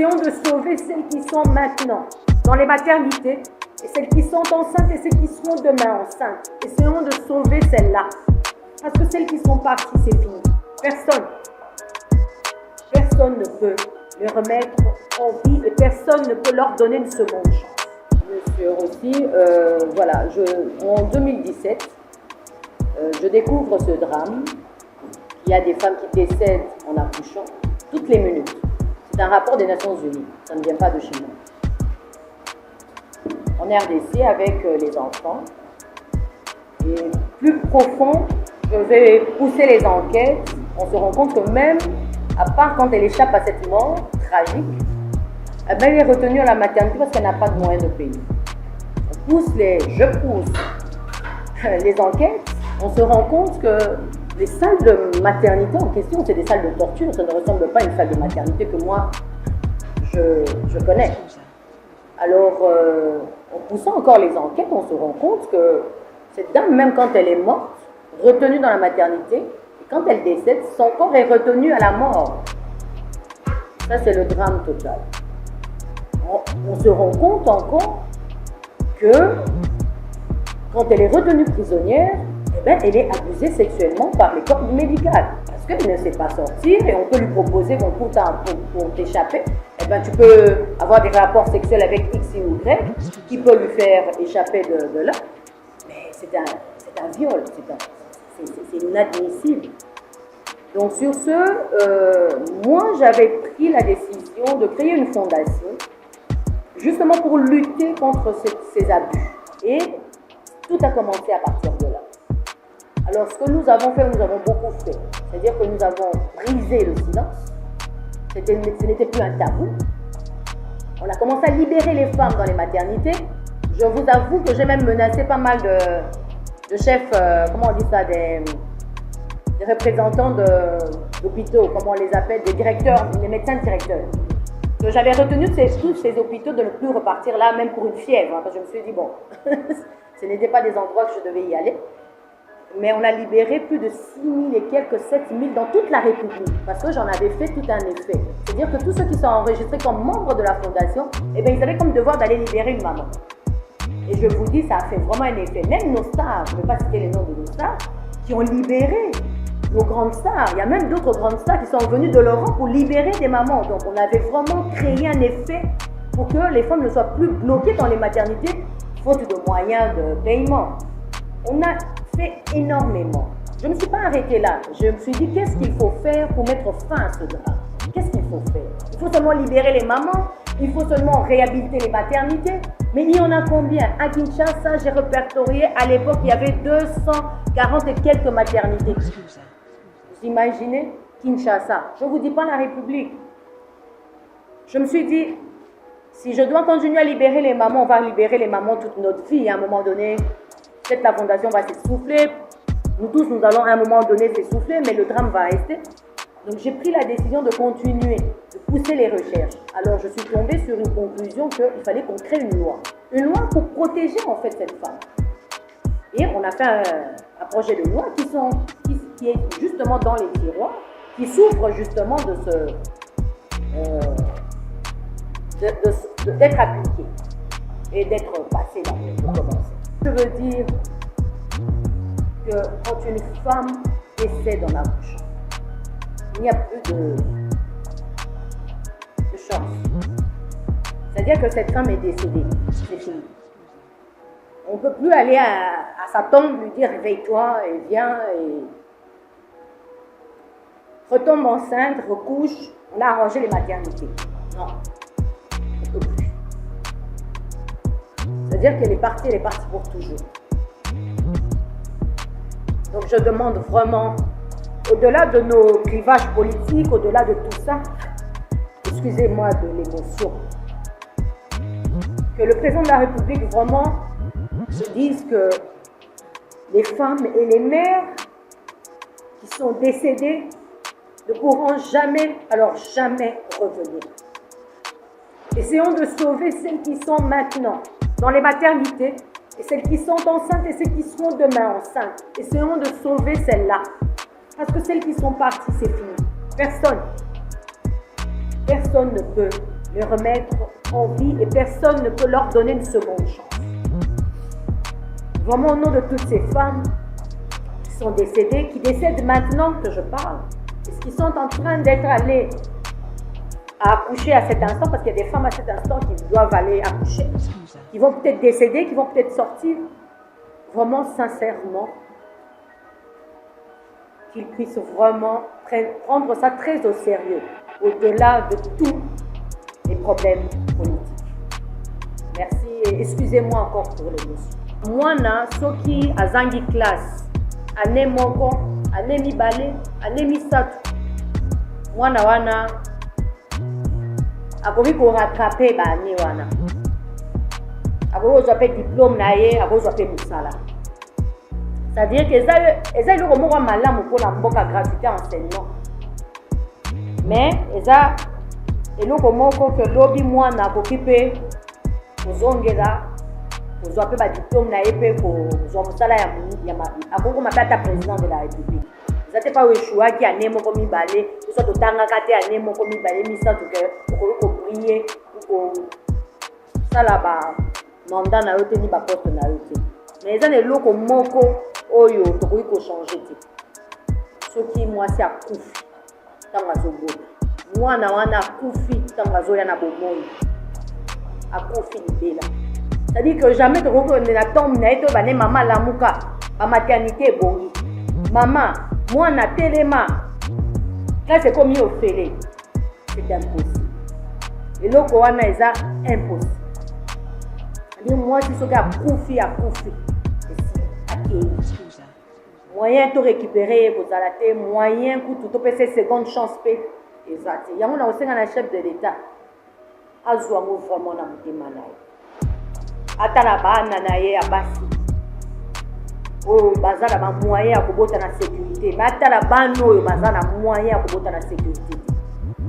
Essayons de sauver celles qui sont maintenant dans les maternités et celles qui sont enceintes et celles qui seront demain enceintes. Essayons de sauver celles-là. Parce que celles qui sont parties, c'est fini. Personne ne peut les remettre en vie et personne ne peut leur donner une seconde chance. Monsieur Rossi, voilà, en 2017, je découvre ce drame. Il y a des femmes qui décèdent en accouchant toutes les minutes. C'est un rapport des Nations Unies, ça ne vient pas de chez moi. En RDC, avec les enfants, et plus profond, je vais pousser les enquêtes, on se rend compte que même, à part quand elle échappe à cette mort tragique, elle est retenue à la maternité parce qu'elle n'a pas de moyens de payer. Je pousse les enquêtes, on se rend compte que les salles de maternité en question, c'est des salles de torture, ça ne ressemble pas à une salle de maternité que moi, je connais. Alors, en poussant encore les enquêtes, on se rend compte que cette dame, même quand elle est morte, retenue dans la maternité, et quand elle décède, son corps est retenu à la mort. Ça, c'est le drame total. On se rend compte encore que quand elle est retenue prisonnière, eh bien, elle est abusée sexuellement par les corps médicaux. Parce qu'elle ne sait pas sortir et on peut lui proposer bon, pour t'échapper. Eh bien, tu peux avoir des rapports sexuels avec X ou Y qui peut lui faire échapper de là. Mais c'est un viol, c'est inadmissible. Donc sur ce, moi j'avais pris la décision de créer une fondation justement pour lutter contre ces abus. Et tout a commencé à partir de là. Alors ce que nous avons fait, nous avons beaucoup fait. C'est-à-dire que nous avons brisé le silence. Ce n'était plus un tabou. On a commencé à libérer les femmes dans les maternités. Je vous avoue que j'ai même menacé pas mal de chefs, comment on dit ça, des représentants d'hôpitaux, comment on les appelle, des directeurs, des médecins directeurs. J'avais retenu tous ces hôpitaux de ne plus repartir là, même pour une fièvre, hein, parce que je me suis dit, bon, ce n'étaient pas des endroits que je devais y aller. Mais on a libéré plus de 6 000 et quelques 7 000 dans toute la République, parce que j'en avais fait tout un effet. C'est-à-dire que tous ceux qui sont enregistrés comme membres de la fondation, eh bien, ils avaient comme devoir d'aller libérer une maman. Et je vous dis, ça a fait vraiment un effet. Même nos stars, je ne vais pas citer les noms de nos stars, qui ont libéré nos grandes stars. Il y a même d'autres grandes stars qui sont venues de l'Europe pour libérer des mamans. Donc on avait vraiment créé un effet pour que les femmes ne soient plus bloquées dans les maternités, faute de moyens de paiement. On a fait énormément. Je ne me suis pas arrêtée là. Je me suis dit, qu'est-ce qu'il faut faire pour mettre fin à ce drame? Qu'est-ce qu'il faut faire? Il faut seulement libérer les mamans, il faut seulement réhabiliter les maternités. Mais il y en a combien? À Kinshasa, j'ai répertorié, à l'époque, il y avait 240 et quelques maternités. Vous imaginez Kinshasa? Je ne vous dis pas la République. Je me suis dit, si je dois continuer à libérer les mamans, on va libérer les mamans toute notre vie. À un moment donné, peut-être la fondation va s'essouffler. Nous tous, nous allons à un moment donné s'essouffler, mais le drame va rester. Donc j'ai pris la décision de continuer, de pousser les recherches. Alors je suis tombée sur une conclusion qu'il fallait qu'on crée une loi. Une loi pour protéger en fait cette femme. Et on a fait un projet de loi qui est justement dans les tiroirs, qui souffre justement d'être appliqué et d'être passé dans le commencer. Je veux dire que quand une femme décède dans la bouche, il n'y a plus de chance. C'est-à-dire que cette femme est décédée, c'est fini. On ne peut plus aller à sa tombe, lui dire réveille-toi et viens et retombe enceinte, recouche, on a arrangé les maternités. Non, on ne peut plus. C'est-à-dire qu'elle est partie pour toujours. Donc je demande vraiment, au-delà de nos clivages politiques, au-delà de tout ça, excusez-moi de l'émotion, que le président de la République vraiment se dise que les femmes et les mères qui sont décédées ne pourront jamais, alors jamais revenir. Essayons de sauver celles qui sont maintenant dans les maternités et celles qui sont enceintes et celles qui seront demain enceintes. Essayons de sauver celles-là. Parce que celles qui sont parties, c'est fini. Personne ne peut les remettre en vie et personne ne peut leur donner une seconde chance. Vraiment au nom de toutes ces femmes qui sont décédées, qui décèdent maintenant que je parle, et qui sont en train d'être allées à accoucher à cet instant, parce qu'il y a des femmes à cet instant qui doivent aller accoucher, qui vont peut-être décéder, qui vont peut-être sortir, vraiment sincèrement, qu'ils puissent vraiment prendre ça très au sérieux, au-delà de tous les problèmes politiques. Merci et excusez-moi encore pour l'émotion. Mwana soki azangi classe, année moko, année mibale, année misatu, mwana wana akoki ko rattraper ba année wana. Akoki ko diplôme na ye, akoki ko musala. C'est-à-dire que eza eloko moko malamu mpona mboka gratuité enseignement. Mais eza eloko moko ke lobi mwana akoki mpe kozongela kozwa mpe badiplôme na ye mpe kozwa mosala ya akokoma mpe ata président de la république. Eza te pa oeshuaki ane moko mibale toso totangaka te ane moko mibale misato ke okoki kobrille kosala bamanda na yo te ni baposte na yo te. Mais eza na eloko moko oyo tokoki kochange te soki mwasi akufi ntango azobota, mwana wana akufi ntango azoya na bomoi, akufi libela. C'est-à-dire que jamais tokoki konde na tombe na ye to bane mama lamuka bamaternité ebongi, mama mwana telema classe ekomi ofele, c'est impossible. Eloko wana eza impossible. C'est-à-dire mwasi soki akufi moyen to récupérer kozala te, moyen kutu topesa seconde chance pe eza te. Yango na kosenga na chef de l'état azwa ngo vraiment na motema na ye, ata na bana na ye ya basi oyo baza na bamoyen ya kobota na sécurité, mais ata na bana oyo baza na moyen ya kobota na sécurité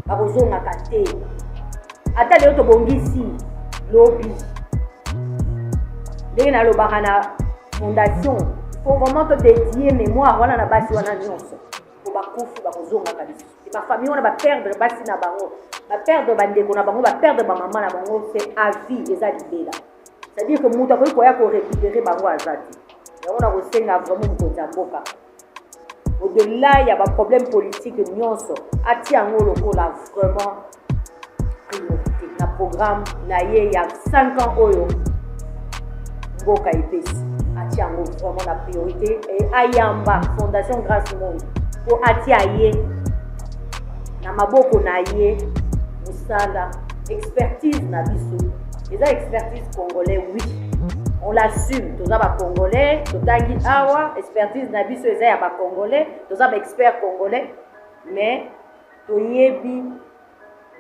bakozongaka te. Ata lelo tobongisi lobi ndenge nalobaka na fondation, faut vraiment te dédier mémoire wana na basi wana nyonso po bakufi bakozongaka lisusu. Bafamille wana baperdre basi na bango, baperdre bandeko na bango, baperdre bamama na bango, c'est à vie eza libela. C'est-à-dire que moto akoki koya korécupérer bango aza te. Yango na kosenga vraiment mokonzi ya mboka au-delà ya baproblème politique nyonso atia yango lokola vraiment priorité na programme na ye ya 5 ans oyo mboka epesi. Atia yango vraiment la priorité et ayamba Fondation Grâce Monde pour atia ye na maboko na ye musala expertise na biso. Eza expertise congolais, oui, on l'assume. Toza ba congolais, totangi awa expertise na biso eza ya ba congolais, toza ba expert congolais, mais toyebi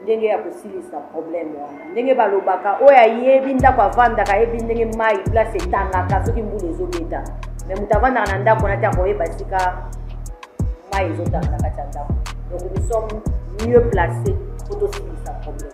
ndenge ya kosilisa problème wana. Ndenge balobaka oyo ayebi ndako avandaka yebi ndenge mai place etangaka soki mbula ezobeta, mais moto avandaka na ndako na te akoyeba sika mai ezotanga na kati ya ndako. Donc nous sommes mieux placés pour tosilisa problème.